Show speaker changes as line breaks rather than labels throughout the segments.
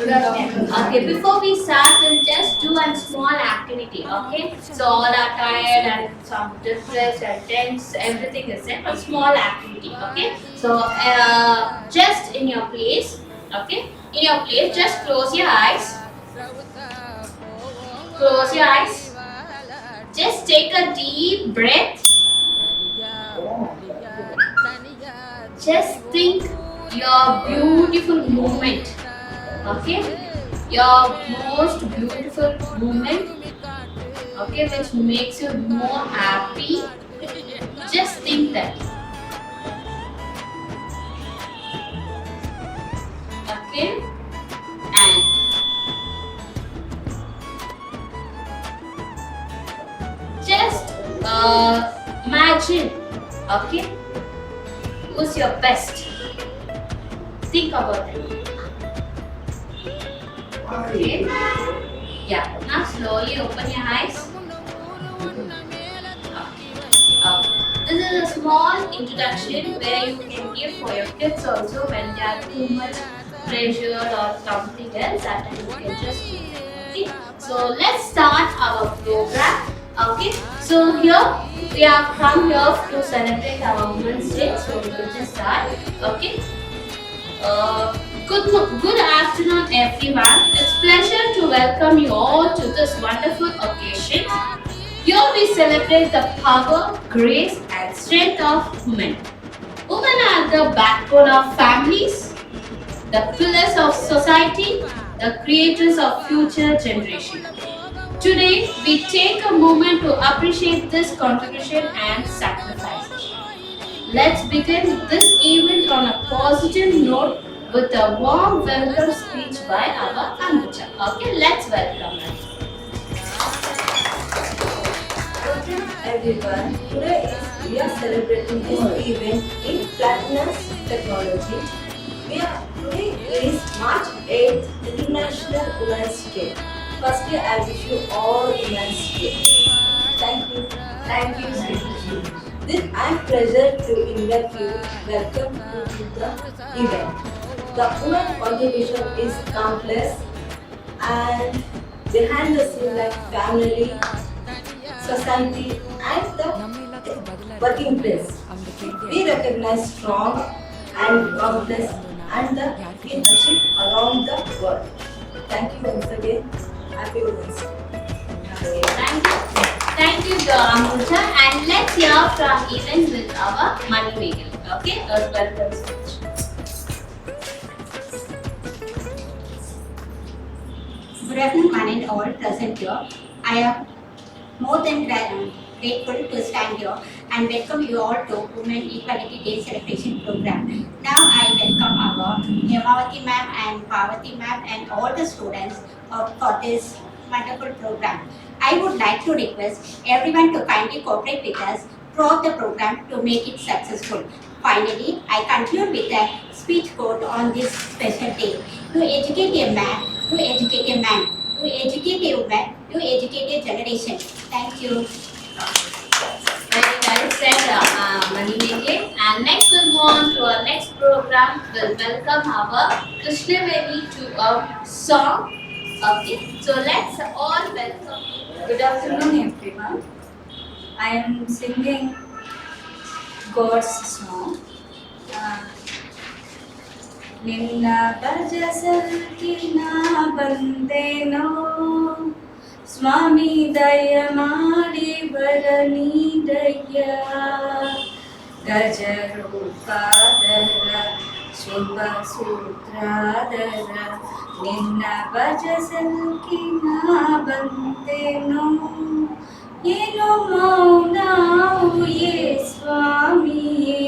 Good afternoon. Okay, before we start, we'll just do a small activity. Okay, so all are tired and some depressed and tense, everything is there. A small activity. Okay, so just in your place. Okay, in your place, just close your eyes. Close your eyes. Just take a deep breath. Just think your beautiful moment. Okay, your most beautiful moment. Okay, which makes you more happy. Just think that. Okay, and just imagine. Okay, who's your best? Think about it. Okay, yeah. Now slowly open your eyes. This is a small introduction where you can give for your kids also when they are too much pressure or something else that you can just give. Okay, so let's start our program. Okay, so here we have come here to celebrate our Women's Day, so we will just start. Okay, good afternoon, everyone. It's pleasure to welcome you all to this wonderful occasion. Here we celebrate the power, grace, and strength of women. Women are the backbone of families, the pillars of society, the creators of future generations. Today, we take a moment to appreciate this contribution and sacrifices. Let's begin this event on a positive note with a warm welcome speech by our Amruta. Okay, let's welcome her.
Welcome everyone. We are celebrating this event in Platinum's Technology. Today is March 8th, International Women's Day. Firstly, I wish you all Women's Day. Thank you.
Thank you, Sri.
I am pleasure to invite you. Welcome to the event. The women contribution is countless and behind the scene like family, society and the working place. We recognize strong and countless and the we achieve around the world. Thank you once again. Happy Women's Day.
Thank you, Amruta. And let's hear from even with our Money Megan. Okay, a welcome speech.
Good afternoon, one and all present here. I am more than grateful to stand here and welcome you all to Women Equality Day celebration program. Now I welcome our Hemavati ma'am and Parvati ma'am and all the students for this wonderful program. I would like to request everyone to kindly cooperate with us throughout the program to make it successful. Finally, I conclude with a speech quote on this special day. To educate a man, to educate a man, to educate a woman, to educate a generation. Thank you.
Very well said, Money Megan. And next we'll move on to our next program. We'll welcome our Krishnaveni to a song. Okay, so let's all welcome.
Good afternoon, everyone. I am singing God's song. ನಿನ್ನ ಭಜಸಲ್ಕಿ ನಾ ಬಂದೇನೋ ಸ್ವಾಮಿ ದಯ ಮಾಡಿ ವರ ನೀಡಯ್ಯ ಗಜರೂಪಾದರ ಶುಭ ಸೂತ್ರಾದರ ನಿನ್ನ ಭಜಸಲ್ಕಿ ನಾ ಬಂದೇನೋ ಏನೋ ಮೌನವು ಯೇ ಸ್ವಾಮಿಯೇ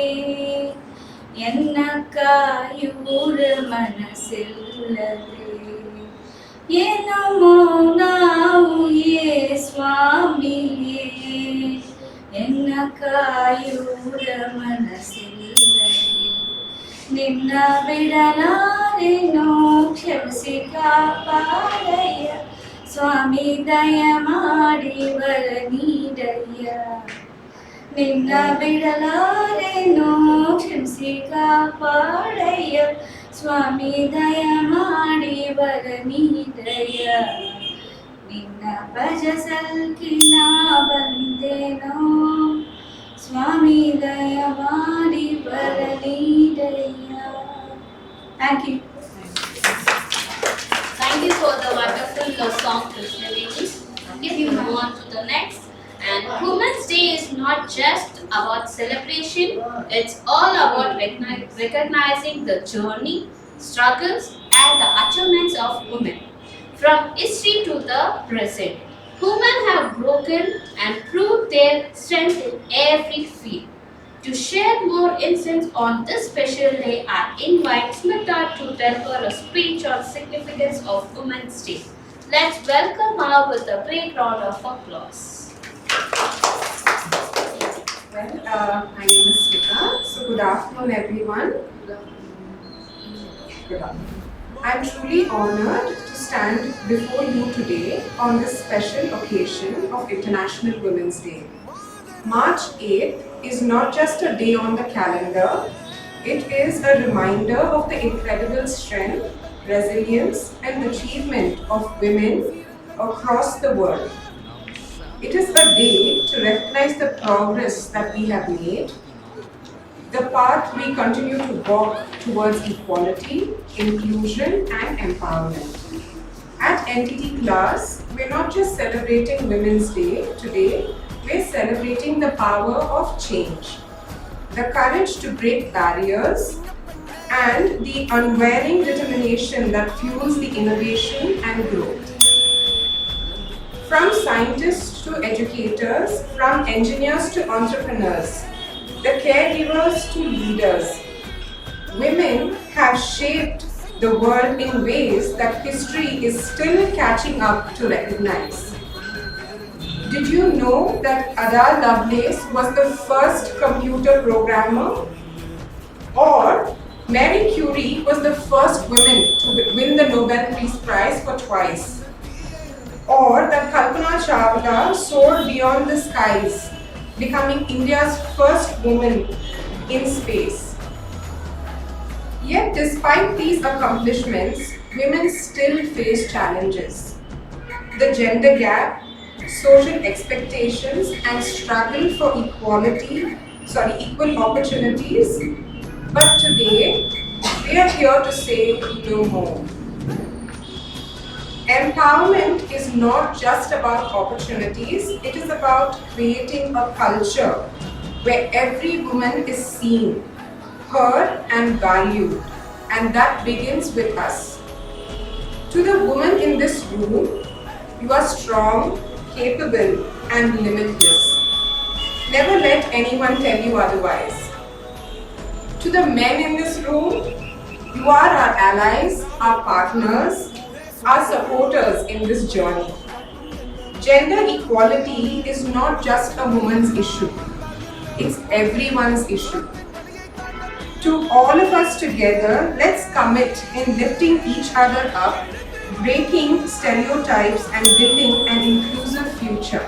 ಎನ್ನ ಕಾಯೂರ ಮನಸ್ಸಿಲ್ಲದೆ ಏನೋ ಮೌನವು ಯೇ ಸ್ವಾಮಿಯೇ ಎನ್ನ ಕಾಯೂರ ಮನಸ್ಸಿಲ್ಲದೆ ನಿನ್ನ ಬಿಡಲಾರೆನೋ ಕ್ಷಮಿಸಿ ಕಾಪಾಡಯ್ಯ ಸ್ವಾಮಿ ದಯ ಮಾಡಿ ವರ ನೀಡಯ್ಯ ನಿನ್ನ ಬಿಡಲಾರೆನೋ ಕ್ಷಮಿಸಿ ಕಾಪಾಡಯ್ಯ ಸ್ವಾಮಿ ದಯ ಮಾಡಿ ವರ ನೀಡಯ್ಯ ನಿನ್ನ ಭಜಸಲ್ಕಿ ನಾ ಬಂದೆನೋ ಸ್ವಾಮಿ ದಯ ಮಾಡಿ ವರ ನೀಡಯ್ಯ. Thank you.
Thank you for the wonderful song, Krishna ladies. Okay, we move on to the next. And Women's Day is not just about celebration, it's all about recognizing the journey, struggles, and the achievements of women. From history to the present, women have broken and proved their strength in every field. To share more insights on this special day, I invite Smita to deliver a speech on significance of Women's Day. Let's welcome her with a great round of applause.
Well, my name is Smita. So good afternoon, everyone. Good afternoon. I'm truly honored to stand before you today on this special occasion of International Women's Day. March 8th is not just a day on the calendar, it is a reminder of the incredible strength, resilience, and achievement of women across the world. It is a day to recognize the progress that we have made, the path we continue to walk towards equality, inclusion, and empowerment. At NTT Class, we're not just celebrating Women's Day today, we're celebrating the power of change, the courage to break barriers, and the unwavering determination that fuels the innovation and growth. From scientists to educators, from engineers to entrepreneurs, the caregivers to leaders, women have shaped the world in ways that history is still catching up to recognize. Did you know that Ada Lovelace was the first computer programmer? Or Marie Curie was the first woman to win the Nobel Peace Prize for twice? Or that Kalpana Chawla soared beyond the skies, becoming India's first woman in space? Yet despite these accomplishments, women still face challenges. The gender gap, social expectations, and struggle for equal opportunities. But today, we are here to say no more. Empowerment is not just about opportunities, it is about creating a culture where every woman is seen, heard, and valued, and that begins with us. To the woman in this room, you are strong, capable, and limitless. Never let anyone tell you otherwise. To the men in this room, you are our allies, our partners, our supporters in this journey. Gender equality is not just a woman's issue, it's everyone's issue. To all of us together, let's commit in lifting each other up, breaking stereotypes, and building an inclusive future.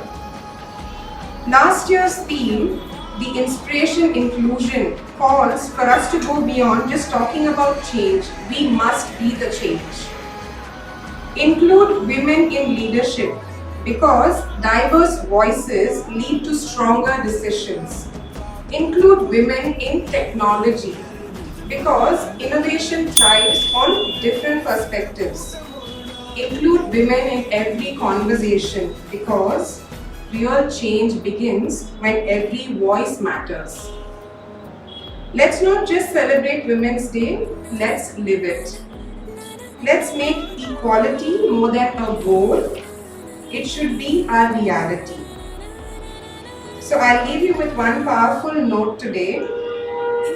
Last year's theme, the Inspiration Inclusion, calls for us to go beyond just talking about change. We must be the change. Include women in leadership because diverse voices lead to stronger decisions. Include women in technology because innovation thrives on different perspectives. Include women in every conversation because real change begins when every voice matters. Let's not just celebrate Women's Day, let's live it. Let's make equality more than a goal, it should be our reality. So I'll leave you with one powerful note today.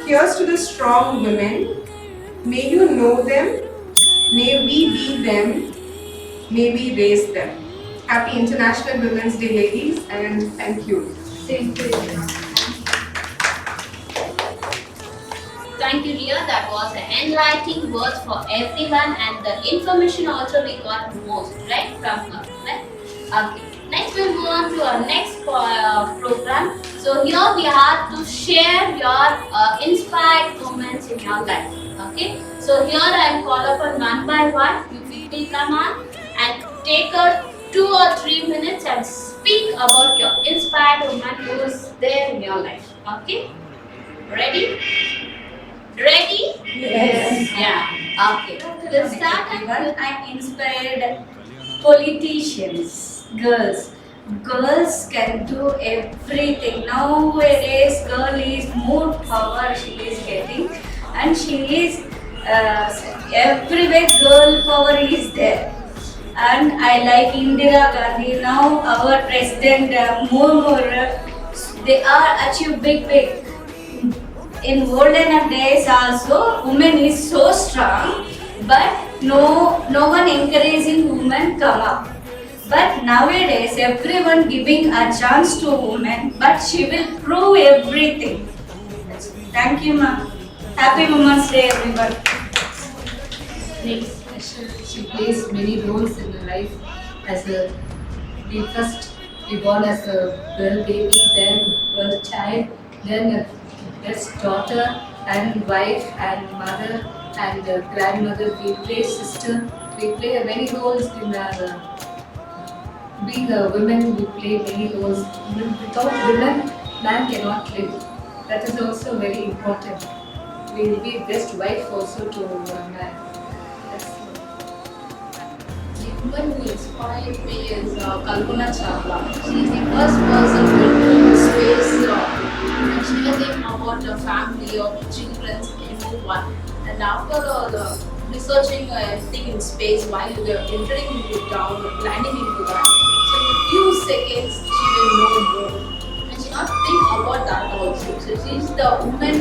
Here's to the strong women. May you know them, may we be them, may we raise them. Happy International Women's Day, ladies, and thank you.
Thank you.
Thank you, Ria. That was an enlightening words for everyone, and the information also we got most right from her. Right? Okay. Next, we'll move on to our next program. So here we have to share your inspired moments in your life. Okay. So here I'll call upon one by one. You people come on and take a 2 or 3 minutes and speak about your inspired woman who is there in your life. Okay? Ready? Ready?
Yes.
Yeah. Okay. We'll start
Everyone, I inspired politicians, girls. Girls can do everything. Nowadays, girl is more power she is getting, and she is everywhere. Girl power is there. And I like Indira Gandhi. Now our president, they are achieve big. In olden days also, women is so strong, but no one encouraging women come up. But nowadays, everyone giving a chance to women, but she will prove everything. Thank you, ma'am. Happy Women's Day, everyone.
next.
She plays many roles in her life as a we born as a girl baby, then girl child, then a best daughter and wife and mother and grandmother. We play sister. We play many roles in our being a women. We play many roles. Without women, man cannot live. That is also very important. We will be best wife also to a man.
The woman who inspired me is Kalpana Chawla. She is the first person to go space mentioning about the family of children in one. And after researching everything in space while they are entering into down, landing into that, so in a few seconds she will know more. And she not think about that also. So she is the woman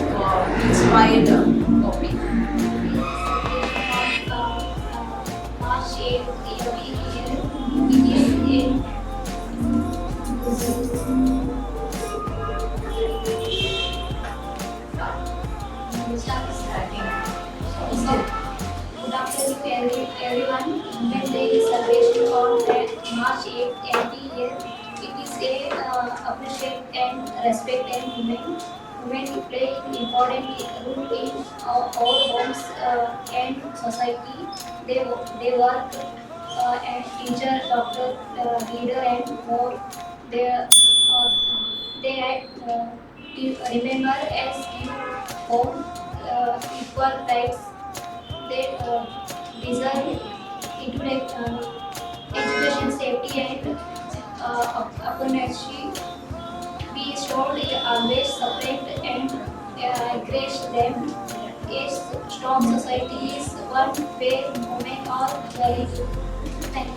inspired for me.
Good afternoon to everyone. Women's Day is celebration on March 8 every year. It is a appreciate and respect and women. Women play an important role in our homes and society. They work and teacher, doctor, leader, and more. They remember as you home equal rights. They deserve education, safety, and opportunity. We should always support and encourage them. A strong society is one where women are valued. Thank you.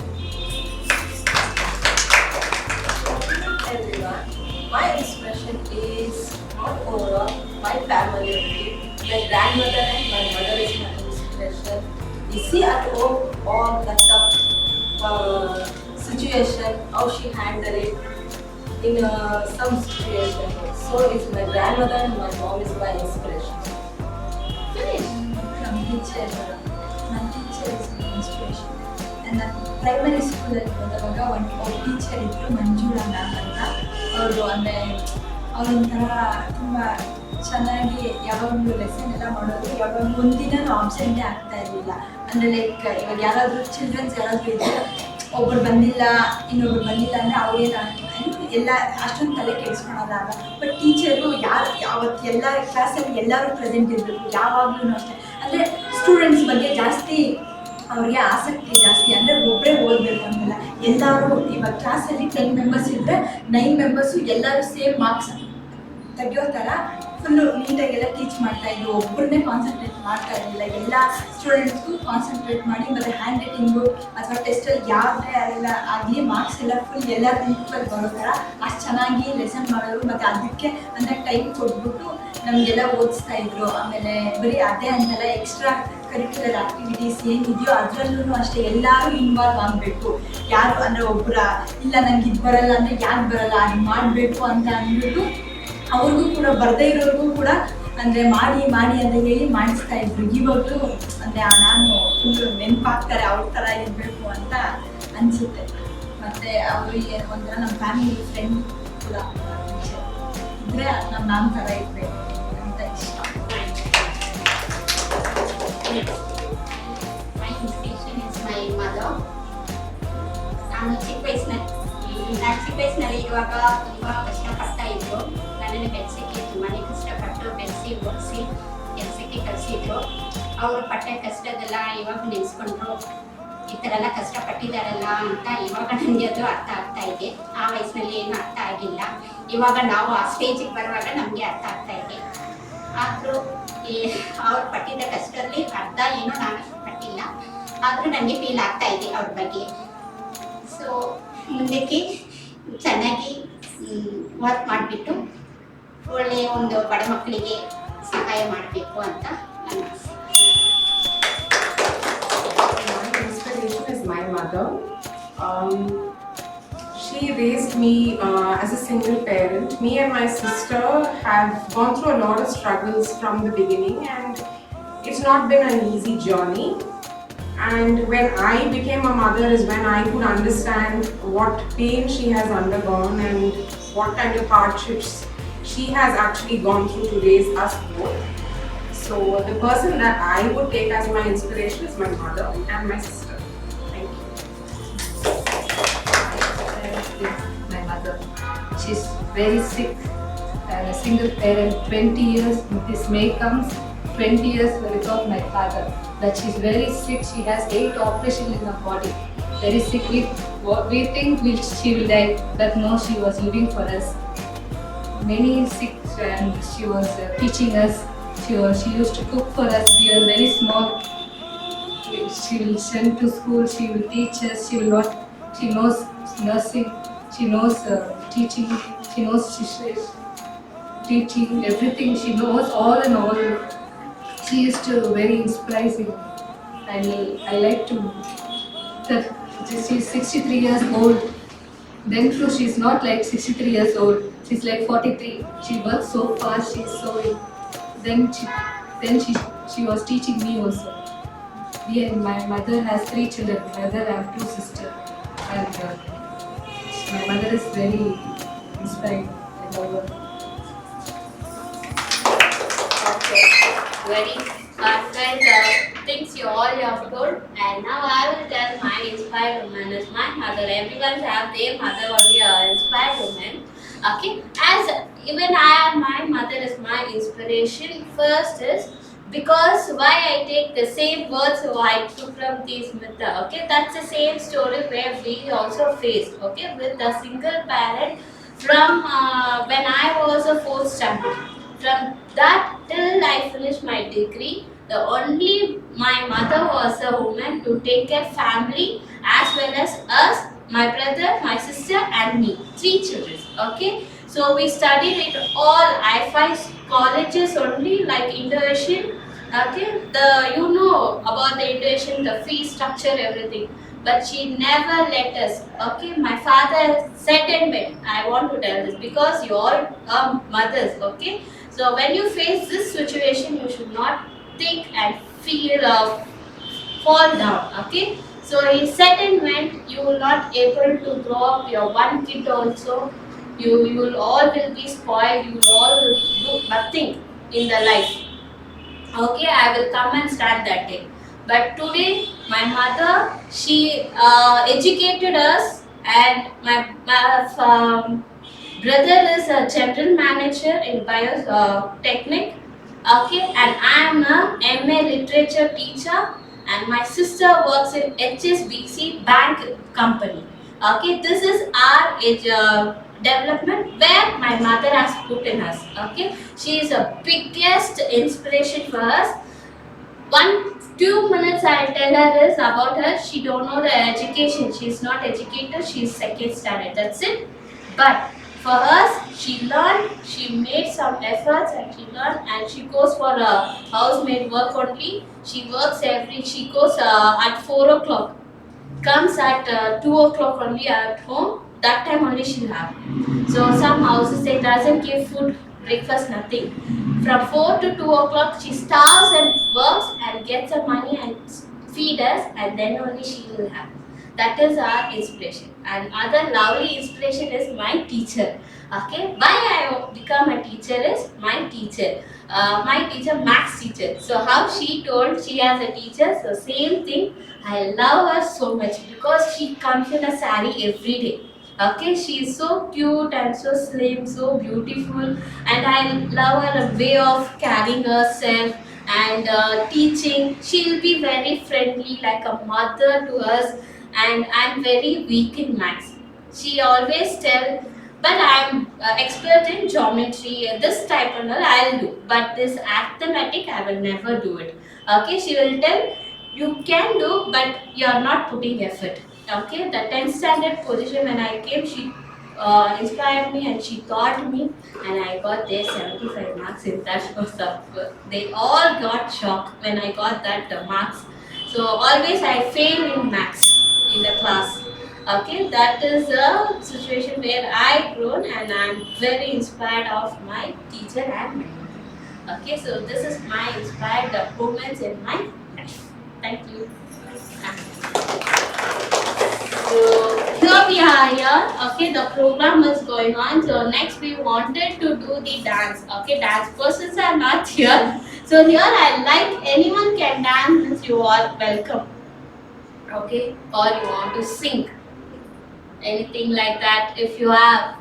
Everyone, my inspiration is not overall my family only. My grandmother and my mother is my inspiration. You see at home all the tough situation, how she handled it in some situation. So it's my grandmother and my mom is my inspiration.
From teacher, my teacher is my inspiration. And primary ಸ್ಕೂಲಲ್ಲಿ ಹೋದಾಗ ಒಬ್ಬ teacher ಇದ್ದರು Manjula ma'am ಅಂತ. ಅವರು ಅಂದರೆ ಅವರೊಂಥರ ತುಂಬ ಚೆನ್ನಾಗಿ ಯಾವಾಗಲೂ ಲೆಸನ್ ಎಲ್ಲ ಮಾಡೋದು. ಯಾವಾಗ ಒಂದಿನೂ ಆಬ್ಸೆಂಟೇ ಆಗ್ತಾ ಇರಲಿಲ್ಲ. ಅಂದರೆ ಲೈಕ್ ಇವಾಗ ಯಾರಾದರೂ ಚಿಲ್ಡ್ರನ್ಸ್ ಯಾರಾದರೂ ಇದ್ದರೆ ಒಬ್ಬರು ಬಂದಿಲ್ಲ ಇನ್ನೊಬ್ರು ಬಂದಿಲ್ಲ ಅಂದರೆ ಅವ್ರೇನು ಎಲ್ಲ ಅಷ್ಟೊಂದು ತಲೆ ಕೆಡಿಸ್ಕೊಳೋದಾಗ. ಬಟ್ ಟೀಚರು ಯಾರು ಅವತ್ತು ಎಲ್ಲ ಕ್ಲಾಸಲ್ಲಿ ಎಲ್ಲರೂ ಪ್ರೆಸೆಂಟ್ ಇರಬೇಕು ಯಾವಾಗಲೂ ಅಷ್ಟೇ. ಅಂದರೆ ಸ್ಟೂಡೆಂಟ್ಸ್ ಬಗ್ಗೆ ಜಾಸ್ತಿ ಅವ್ರಿಗೆ ಆಸಕ್ತಿ ಜಾಸ್ತಿ. ಅಂದರೆ ಒಬ್ಬರೇ ಓದಬೇಕು ಅಂತೆಲ್ಲ ಎಲ್ಲರೂ ಇವಾಗ ಕ್ಲಾಸಲ್ಲಿ 10 ಮೆಂಬರ್ಸ್ ಇದ್ದರೆ 9 ಮೆಂಬರ್ಸು ಎಲ್ಲರೂ ಸೇಮ್ ಮಾರ್ಕ್ಸ್ ತೆಗಿಯೋ ಥರ ಫುಲ್ಲು ನೀಟಾಗೆಲ್ಲ ಟೀಚ್ ಮಾಡ್ತಾಯಿದ್ರು. ಒಬ್ಬರನ್ನೇ ಕಾನ್ಸಂಟ್ರೇಟ್ ಮಾಡ್ತಾ ಇರಲಿಲ್ಲ. ಎಲ್ಲ ಸ್ಟೂಡೆಂಟ್ಸ್ಗೂ ಕಾನ್ಸಂಟ್ರೇಟ್ ಮಾಡಿ ಮತ್ತು ಹ್ಯಾಂಡ್ ರೈಟಿಂಗು ಅಥವಾ ಟೆಸ್ಟಲ್ಲಿ ಯಾವುದೇ ಎಲ್ಲ ಆಗಲಿ ಮಾರ್ಕ್ಸ್ ಎಲ್ಲ ಫುಲ್ ಎಲ್ಲರೂ ಈಕ್ವಲ್ ಬರೋ ಥರ ಅಷ್ಟು ಚೆನ್ನಾಗಿ ಲೆಸನ್ ಮಾಡೋರು. ಮತ್ತು ಅದಕ್ಕೆ ಅಂದರೆ ಟೈಮ್ ಕೊಟ್ಬಿಟ್ಟು ನಮಗೆಲ್ಲ ಓದಿಸ್ತಾ ಇದ್ರು. ಆಮೇಲೆ ಬರೀ ಅದೇ ಅಂತೆಲ್ಲ ಎಕ್ಸ್ಟ್ರಾ ಕರಿಕ್ಯುಲರ್ ಆಕ್ಟಿವಿಟೀಸ್ ಏನಿದೆಯೋ ಅದರಲ್ಲೂ ಅಷ್ಟೇ ಎಲ್ಲರೂ ಇನ್ವಾಲ್ವ್ ಆಗಬೇಕು. ಯಾರು ಅಂದರೆ ಒಬ್ಬರ ಇಲ್ಲ ನನಗೆ ಇದು ಬರಲ್ಲ ಅಂದರೆ ಯಾಕೆ ಬರಲ್ಲ ಅದು ಮಾಡಬೇಕು ಅಂತ ಅಂದ್ಬಿಟ್ಟು ಅವ್ರಿಗೂ ಕೂಡ ಬರದೇ ಇರೋರಿಗೂ ಕೂಡ ಅಂದರೆ ಮಾಡಿ ಅಂತ ಹೇಳಿ ಮಾಡಿಸ್ತಾ ಇದ್ರು. ಇವಾಗಲೂ ಅಂದರೆ ನಾನು ಫುಲ್ಲು ನೆನಪಾಗ್ತಾರೆ ಅವ್ರ ಥರ ಇರಬೇಕು ಅಂತ ಅನಿಸುತ್ತೆ. ಮತ್ತು ಅವರು ಒಂಥರ ನಮ್ಮ ಫ್ಯಾಮಿಲಿ ಫ್ರೆಂಡ್ ಕೂಡ ಇದ್ದರೆ ನಮ್ಮ ಥರ ಇರಬೇಕು ಅಂತ ಇಷ್ಟ.
My inspiration is my mother. ನಾನು ಚಿಕ್ಕ ವಯಸ್ಸಿನಲ್ಲಿ ಇವಾಗ ತುಂಬ ಕಷ್ಟಪಡ್ತಾ ಇದ್ರು. ನನ್ನನ್ನು ಬೆಳೆಸೋಕ್ಕೆ ತುಂಬಾ ಕಷ್ಟಪಟ್ಟು ಬೆಳೆಸಿ ಓದಿಸಿ ಕೆಲಸಕ್ಕೆ ಕಳಿಸಿದ್ರು. ಅವರು ಪಟ್ಟ ಕಷ್ಟದೆಲ್ಲ ಇವಾಗ ನೆನೆಸ್ಕೊಂಡ್ರು, ಈ ಥರ ಎಲ್ಲ ಕಷ್ಟಪಟ್ಟಿದ್ದಾರಲ್ಲ ಅಂತ ಇವಾಗ ನನಗೆ ಅದು ಅರ್ಥ ಆಗ್ತಾ ಇದೆ. ಆ ವಯಸ್ಸಿನಲ್ಲಿ ಏನು ಅರ್ಥ ಆಗಿಲ್ಲ. ಇವಾಗ ನಾವು ಆ ಸ್ಟೇಜಿಗೆ ಬರುವಾಗ ನಮಗೆ ಅರ್ಥ ಆಗ್ತಾ ಇದೆ. ಆದರೂ ಅವ್ರು ಪಟ್ಟಿದ್ದ ಕಷ್ಟದಲ್ಲಿ ಅರ್ಧ ಏನೋ ನಾನು ಪಟ್ಟಿಲ್ಲ, ಆದರೂ ನನಗೆ ಫೀಲ್ ಆಗ್ತಾ ಇದೆ ಅವ್ರ ಬಗ್ಗೆ. ಸೊ ಮುಂದಕ್ಕೆ ಚೆನ್ನಾಗಿ ವರ್ಕ್ ಮಾಡಿಬಿಟ್ಟು ಒಳ್ಳೆಯ ಒಂದು ಬಡ ಮಕ್ಕಳಿಗೆ ಸಹಾಯ ಮಾಡಬೇಕು ಅಂತ ನನ್ನ ಆಸೆ.
My inspiration is my mother. She raised me as a single parent. Me and my sister have gone through a lot of struggles from the beginning, and it's not been an easy journey. And when I became a mother is when I could understand what pain she has undergone and what kind of hardships she has actually gone through to raise us both. So the person that I would take as my inspiration is my mother and my sister. Thank you.
My mother. She's very sick and a single parent. 20 years, this May comes 20 years without my father. But she's very sick. She has 8 operations in her body. Very sick. We think she will die, but no, she was living for us. Many sick, and she was teaching us. She used to cook for us. We were very small. She will send to school. She will teach us. She knows nursing. She knows teaching. She knows teaching everything. She knows all and all. She is very inspiring. I like to that she's 63 years old. Then too, she's not like 63 years old. She's like 43. She works so fast. She's so. Then she was teaching me also. My mother has 3 children. Mother, I have 2 sisters, and my mother is very inspiring. I love her.
Okay, very perfect things you have told, and now I will tell my inspired woman is my mother. Everyone have their mother or their inspired woman. Okay, as even I have my mother is my inspiration. First is because why I take the same words I took from these myths. Okay, that's the same story where we also faced. Okay, with a single parent from when I was a 4th standard. From that till I finished my degree, the only my mother was a woman to take care family as well as us, my brother, my sister, and me. 3 children. Okay, so we studied in all I5 colleges only, like Indo-Asian. Okay, about the Indo-Asian, the fee structure, everything. But she never let us. Okay, my father said and meant. I want to tell this because you all are mothers. Okay, so when you face this situation, you should not think and feel fall down. Okay, so he said and meant. You will not able to grow up your one kid also. You will all will be spoiled. You will all will do nothing in the life. Okay, I will come and start that day. But today, my mother, she educated us, and my brother is a general manager in biotechnic. Okay, and I am a MA literature teacher, and my sister works in HSBC Bank company. Okay, this is our development where my mother has put in us. Okay, she is a biggest inspiration for us. 1-2 minutes I'll tell her is about her. She don't know the education. She is not educated. She is 2nd standard. That's it. But for us, she learned. She made some efforts and she learned. And she goes for housemaid work only. She works She goes at 4 o'clock. Comes at 2 o'clock only at home. That time only she'll have. So some houses they doesn't give food, breakfast, nothing. From 4 to 2 o'clock she starves and works and gets the money and feed us, and then only she will have. That is our inspiration. And other lovely inspiration is my teacher. Okay, why I become a teacher is my teacher. My teacher, maths teacher. So how she told she has a teacher, so same thing. I love her so much because she comes in a sari every day. Okay, she is so cute and so slim, so beautiful, and I love her way of carrying herself and teaching. She'll be very friendly, like a mother to us, and I'm very weak in maths. She always tell, but I'm expert in geometry. This type and all I'll do, but this arithmetic I will never do it. Okay, she will tell you can do, but you are not putting effort. Okay, the 10th standard position when I came, she inspired me and she taught me, and I got there 75 marks in that. They all got shocked when I got that marks. So always I fail in maths in the class. Okay, that is a situation where I grown and I'm very inspired of my teacher and mentor. Okay, so this is my inspired moments in my life. Thank you. So here we are here. Okay, the program is going on. So next we wanted to do the dance. Okay, dance persons are not here. So here I like anyone can dance means you are welcome. Okay, or you want to sing. Anything like that. If you have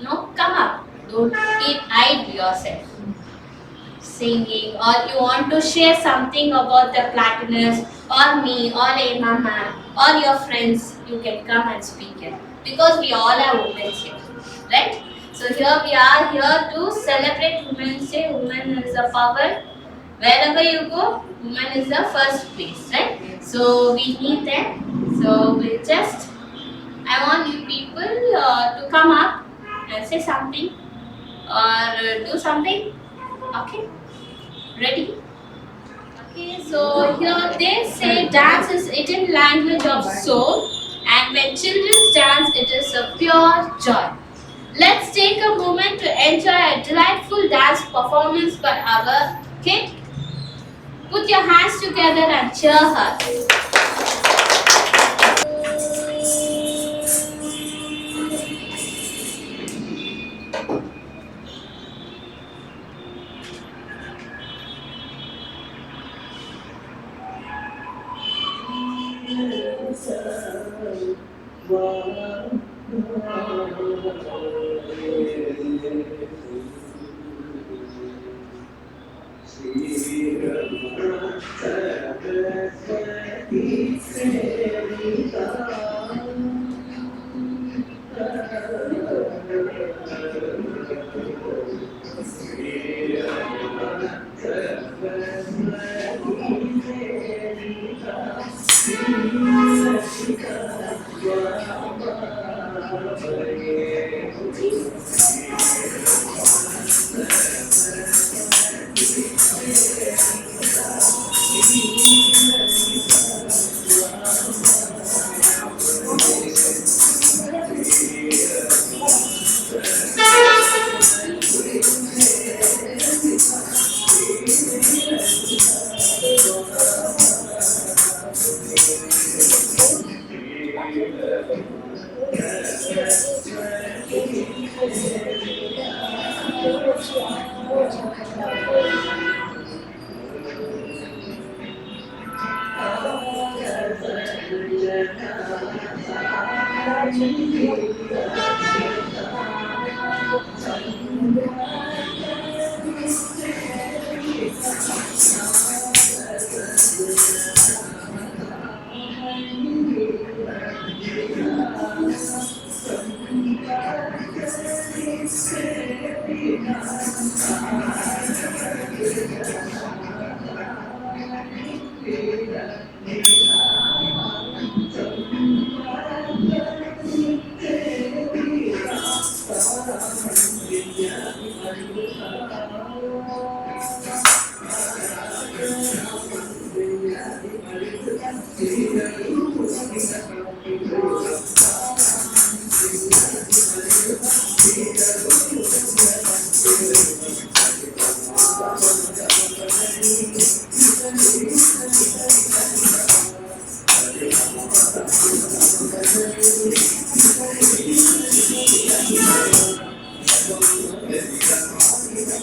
no, come up. Don't hide yourself. Singing, or you want to share something about the Platinus or me or Emma ma'am or your friends, you can come and speak here because we all are women here, right? So here we are here to celebrate Women's Day. Women is a power. Wherever you go, woman is the first place, right? So we need them. So we just, I want you people to come up and say something or do something. Okay, ready? Okay, so here they say dance is Indian language of soul, and when children dance, it is a pure joy. Let's take a moment to enjoy a delightful dance performance by our kid. Put your hands together and cheer her.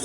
It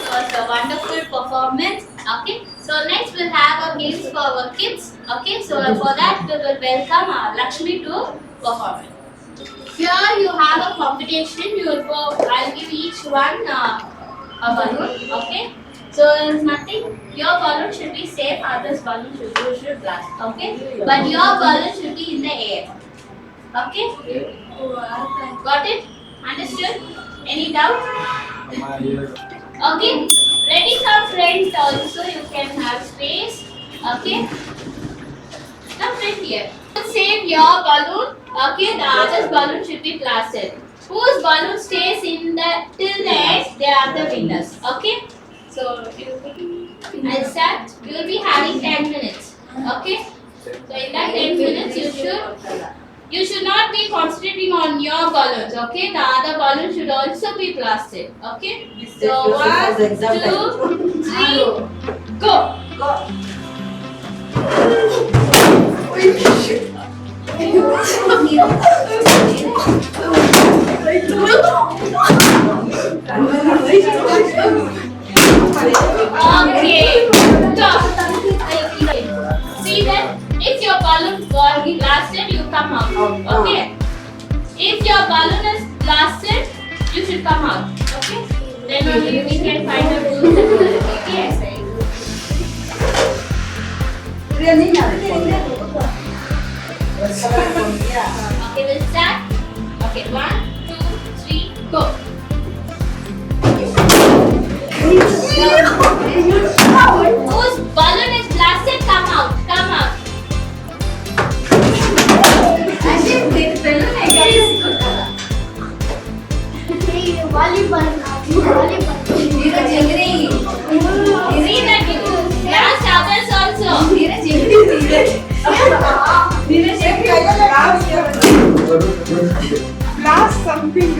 was a wonderful performance. Okay, so next we'll have a games for our kids. Okay, so for that we will welcome Lakshmi to perform. Here you have a competition. You will go. I'll give each one a balloon. Okay, so it's nothing. Your balloon should be safe. Others' balloon should blast. Okay, but your balloon should be in the air. Okay, got it? Understood? Any doubt? Okay, ready some friends also, you can have space. Okay, come friend here. Save your balloon. Okay, the other's balloon should be blasted. Whose balloon stays in the till the end, they are the winners. Okay, so I'll start. We will be having 10 minutes. Okay, so in that 10 minutes you should not be concentrating on your balloons, okay? The other balloon should also be blasted, okay? So 1, 2, 3, go! Okay, stop. See that? If your balloon got blasted, you come out. Okay. If your balloon is blasted, you should come out. Okay. Then only we can find out rules and modalities. Okay. Okay, we'll start. Okay, 1, 2, 3, go. Whose balloon is blasted, come out. Come out. See that you blast others also.
Blast something.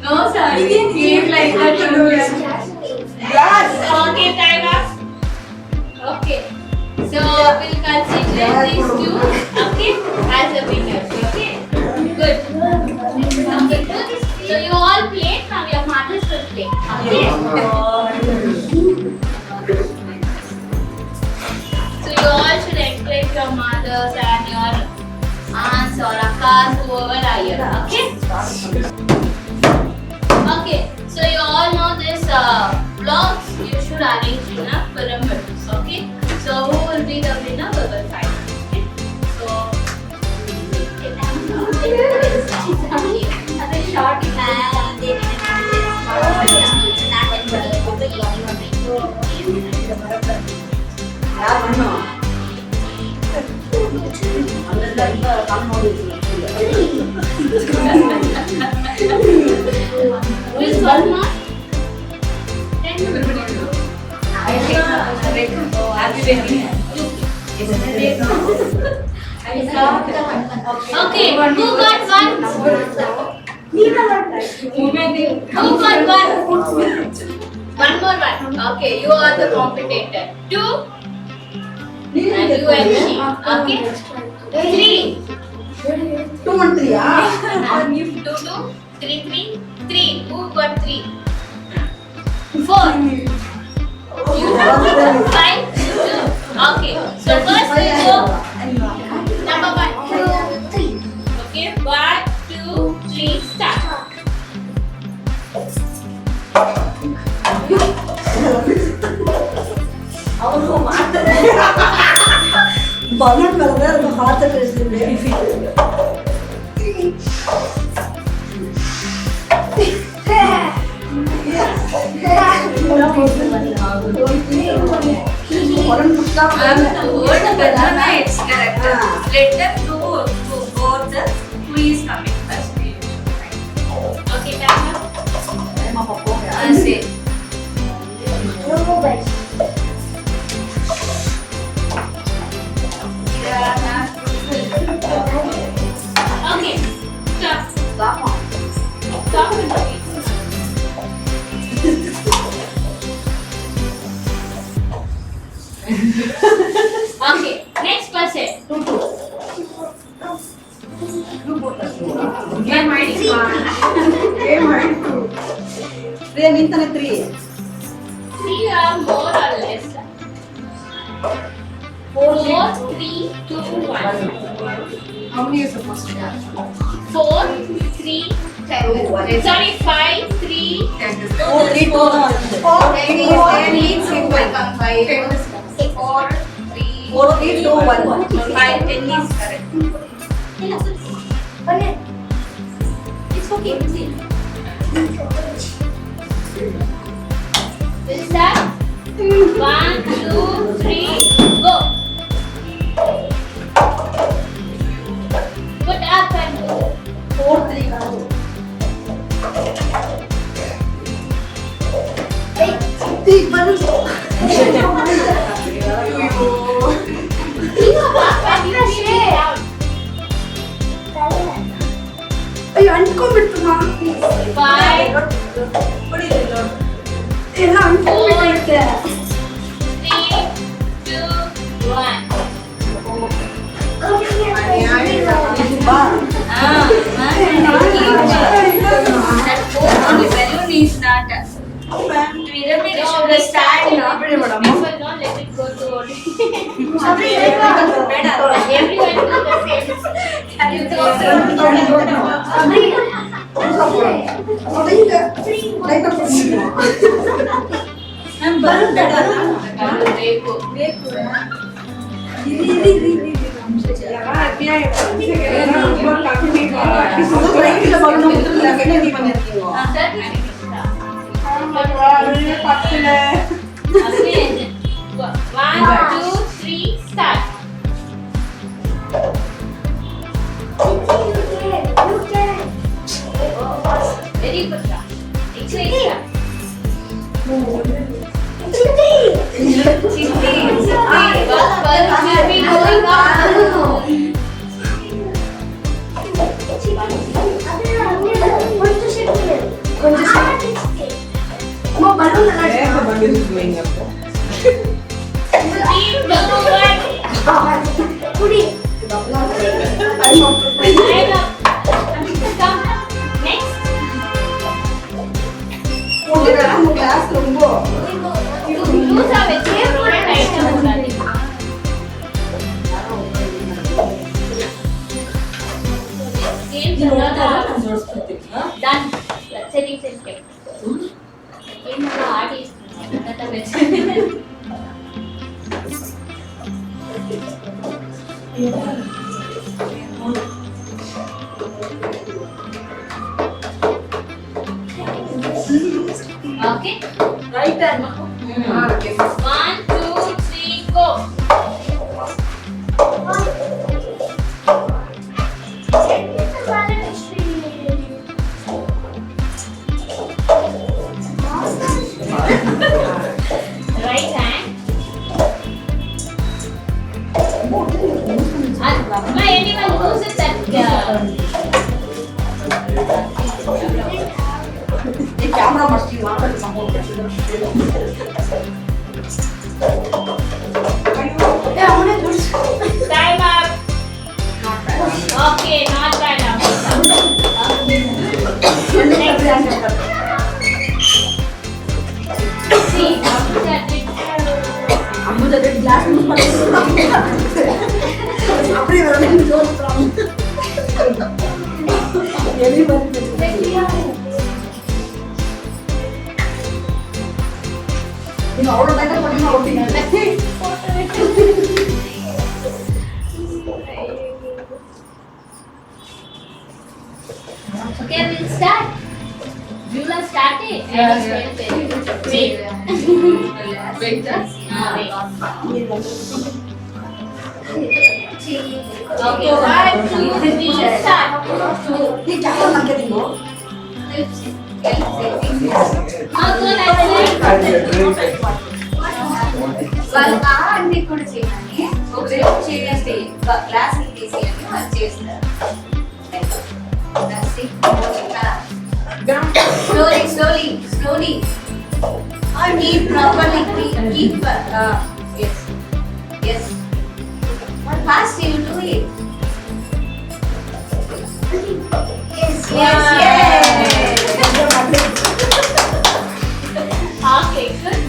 No, sir. Behave like that. Okay, time up. Okay. So we'll consider these two, okay, as a winners. Okay. Good. Okay, good. So you all played. Now your mothers will play. Okay. So you all should encourage your mothers and your aunts or akkas, whoever are here. Okay. Okay, so you all know this blocks you should arrange in a pyramid. Okay, so who will be the winner? We will find. Okay, so short Which one more? 10 minutes.
Happy
Okay, who got one? Who got one? One more one. Okay, you are the competitor. Two. And you and she. Okay. Three.
2 and 3
Two, two. Three, three. Three. Who got three? Four. You have five. Two. Okay. So first we go number 1, 2, 3. Okay. 1, 2, 3. Start.
ಅವ್ರು ಮಾಡ್ತಾರೆ balloon ಕಳೆದ್ರೆ ಅದು heart ಕಳಿಸಿದ್ರೆ
It's correct. Let them do both the who is coming first. Okay, Tanya. Say. Okay, stop. Stop and repeat. Okay, next person. Game
ನಿಂತಾನೆ 3
Three are more or less. 4, 3, 2, 1.
How many are supposed to have?
4, 3, 10. Sorry, 5, 3.
10 is
4 3 2
Four, three,
4 3 2 1
5, 10 is correct. It's okay. We'll start. 1, 2, 3, go. Put up and go.
4 3 ಕಾಣು ಈಗ ಬರು
You up and you share out.
ಅಯ್ಯೋ ಅಂಟ್ಕೊಂಡ್ಬಿಡ್ತು ಮಾ
5,
ಎಲ್ಲ ಅಂಟ್ಕೊಂಡ್ಬಿಟ್ಟೈತೆ
3, 2, 1.
ಬಾ
That only balloon is not a pyramid. It should start now. Before not let it go to everyone do the same. You do ಬೇಕು. Again. 1, 2, 3, start. Very good. Excellent.
Class ತುಂಬ
Done. Setting set. Game artist. Okay.
Right hand
1, 2, 3, go. Right hand. May anyone use it that
camera must be one
time up. Okay, not bad. See, after that
glass
okay, we'll start. Jula started. Wait.
Wait, that's
Wait. Okay, 1, 2, 3, start.
వాళ్ళ అన్ని కూడా చేయమని ఒకరేపు చేస్తే glass తీసేయని వాళ్ళు చేస్తారు slowly slowly slowly keep properly keep yes yes what fast you do it yes yes yes
Okay, good.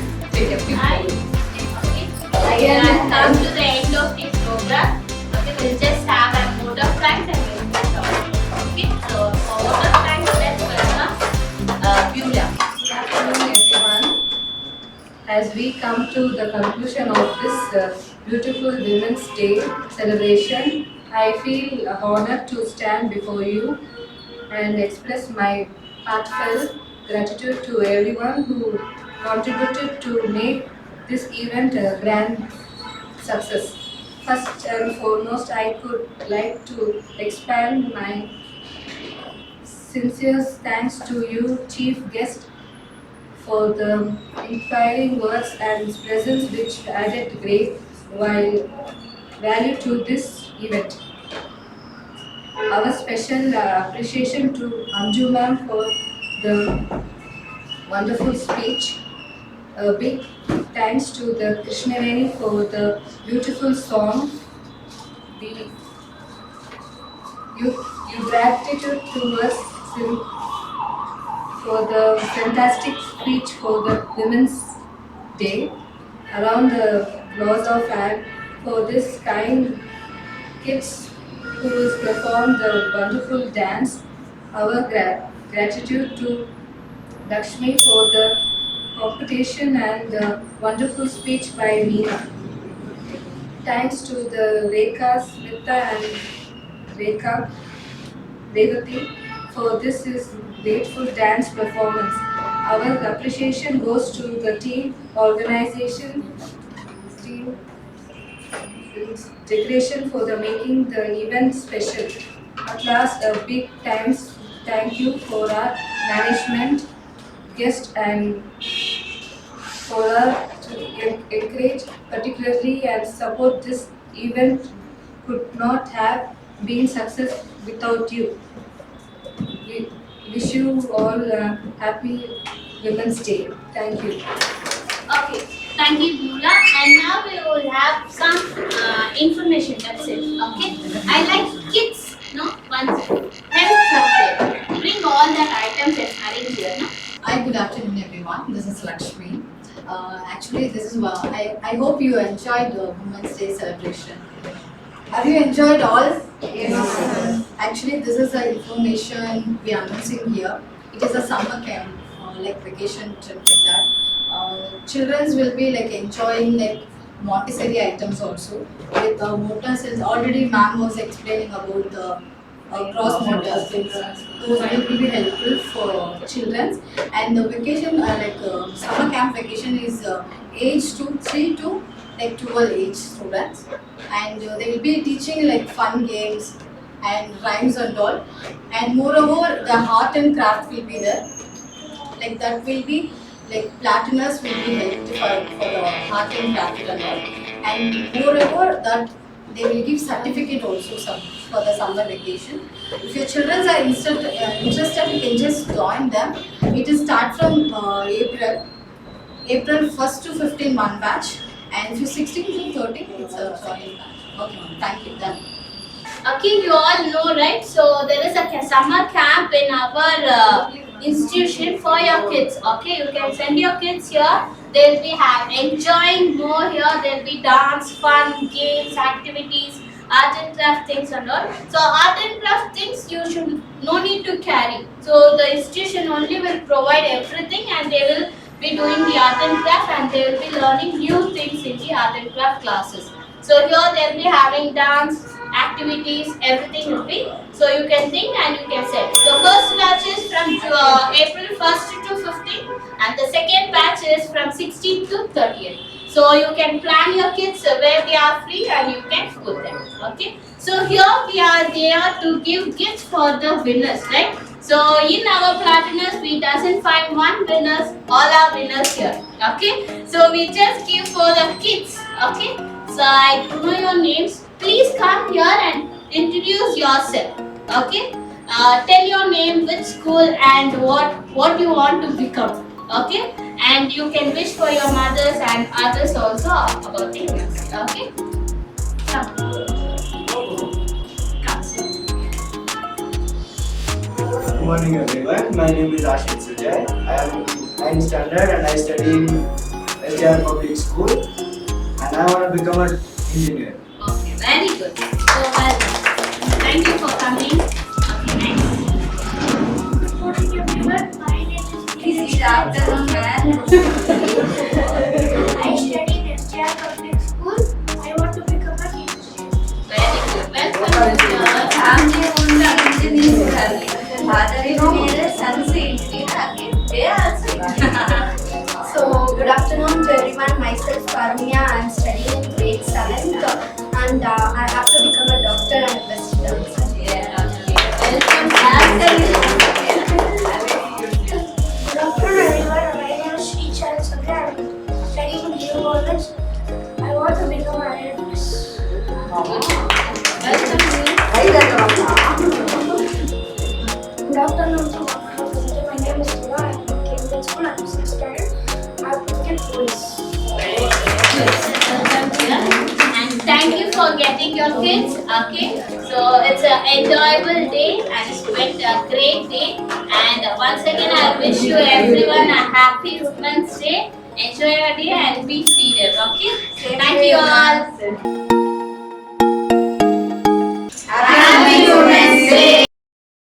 Again, come to the end of this program. Okay, we'll just have a mode of thanks and we'll get off. Okay, so for mode of thanks, let's welcome Beulah.
Good afternoon, everyone. As we come to the conclusion of this beautiful Women's Day celebration, I feel honored to stand before you and express my heartfelt gratitude to everyone who contributed to make this event a grand success. First and foremost, I could like to expand my sincere thanks to you, Chief Guest, for the inspiring words and presence which added great value to this event. Our special appreciation to Anju ma'am for the wonderful speech. A big thanks to the Krishnaveni for the beautiful song. You gratitude to us for the fantastic speech for the Women's Day around the laws of art for this kind kids who has performed the wonderful dance. Our gratitude to Lakshmi for the competition and the wonderful speech by Meena. Thanks to the Rekha, Smita and Rekha Devati for this is grateful dance performance. Our appreciation goes to the team organization, team decoration for the making the event special. At last, a big thank you for our management, guest and for us to encourage particularly and support this event could not have been success without you. We wish you all a happy Women's Day. Thank you.
Okay, thank you, Beulah. And now we will have some information. That's it. Okay, I like kids. No, once health subject. Bring all that items and arrange here. No?
Hi, good afternoon everyone. This is Lakshmi. Actually, this is I hope you enjoyed the Women's Day celebration. Have you enjoyed all? Yes. Actually, this is the information we are announcing here. It is a summer camp, like vacation trip like that. Children will be like enjoying like Montessori items also with motors. Already, ma'am was explaining about the cross motor things. Those will be helpful for children. And the vacation, summer camp vacation is age to 3 to like 12 age students, and they will be teaching like fun games and rhymes and all. And moreover, the art and craft will be there. Like that will be like platinums will be helped for the art and craft and all. And moreover, that they will give certificate also for the summer vacation. If your children are interested, you can just join them. It will start from April 1st to 15 one batch, and if you 16 to 13, it's a joining batch. Okay, thank you. Done.
Okay, you all know, right? So there is a summer camp in our institution for your kids. Okay, you can send your kids here. They'll be enjoying more here. There'll be dance, fun, games, activities, art and craft things and all. So art and craft things you should no need to carry. So the institution only will provide everything, and they will be doing the art and craft, and they will be learning new things in the art and craft classes. So here they'll be having dance, activities, everything will be. So you can think and you can set. The first batch is from April 1st to 15th, and the second batch is from 16th to 30th. So you can plan your kids where they are free and you can put them. Okay. So here we are there to give gifts for the winners, right? So in our platinums, we doesn't find one winners, all are winners here. Okay. So we just give for the kids. Okay. So I know your names. Please come here and introduce yourself. Okay. Tell your name, which school, and what you want to become. Okay. And you can wish for your mothers and others also about it. Okay. Come.
Good morning everyone, my name is Ashit Sujay. I am 9th standard and I study in SJR Public School, and I want to become an engineer.
Okay, very good. So well done. Thank you for coming. Okay, nice.
Good morning everyone, my name is
Please start the man.
I study in SJR Public School. I want to become an engineer.
Very good. Welcome to your
Family owned engineers are father engineer, sons engineer, they are also engineers.
So, good afternoon to everyone. Myself, Karunya. I am studying in grade 7th, and I have to become a doctor and a best dancer.
welcome.
Good afternoon everyone, my name is Sri Chan Sakra. I am studying in New College. I want to become an actress.
Welcome to
Good afternoon to my name is Shiva. I am from Cambridge School. I am 6th standard. I have to become police.
welcome here. And thank you for getting your kids. Okay, so it's an enjoyable day and it's went a great day. And once again, I wish you everyone a happy Women's Day. Enjoy your day and be seated. Okay, thank you all.